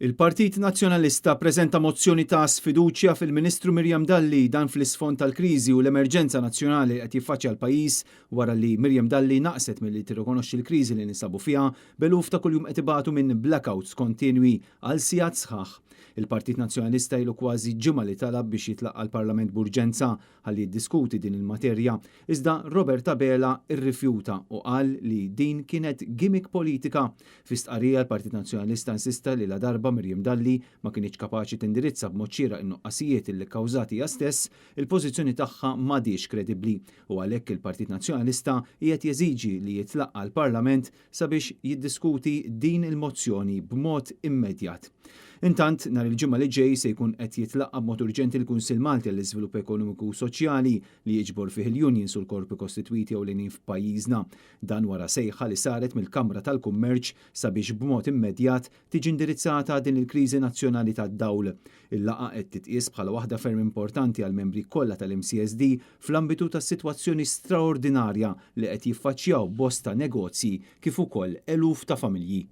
Il-Partit Nazzjonalista preżenta mozzjoni ta' sfiduċja fil-Ministru Miriam Dalli dan fl-isfond tal-kriżi u l-emerġenza nazzjonali qed jiffaċċja l-pajjiż wara li Miriam Dalli naqset milli tirrikonoxxi l-kriżi li ninsabu fiha beluf ta' kuljum qed ibatu minn blackouts kontinwi għal sigħat sħaħ. Il-Partit Nazzjonalista ilu kważi ġimgħa li talab biex jitlaq għall-Parlament b'urġenza ħalli jiddiskuti din il-materja, iżda Robert Abela irrifjuta u qal li din kienet gimmick politika. Fi stqarrija l-Partit Nazzjonalista insista li la darba Miriam Dalli ma kienx kapaċi tindirizza b'mod xieraq in-nuqqasijiet li kkawżati hija stess, il-pożizzjoni tagħha m'għadix kredibbli u għalhekk il-Partit Nazzjonalista qiegħed jeżiġi li jitlaq għall-Parlament sabiex jiddiskuti din il-mozzjoni b'mod immedjat. Intant, nhar il-ġimgħa li ġej se jkun qed jitlaqqa b'mod urġenti l-Kunsill Malti għall-Iżvilupp Ekonomiku u Soċjali li jiġbor fih il-unions u l-korpi kostitwiti ewlenin f'pajjiżna. Dan wara sejħa li saret mill-Kamra tal-Kummerċ sabiex b'mod immedjat tiġi indirizzata din il-kriżi nazzjonali tad-dawl. Il-laqgħa qed titqies bħala waħda ferm importanti għall membri kollha tal-MCSD fl-ambitu tas-sitwazzjoni straordinarja li qed jiffaċċjaw bosta negozji kif ukoll eluf ta' familji.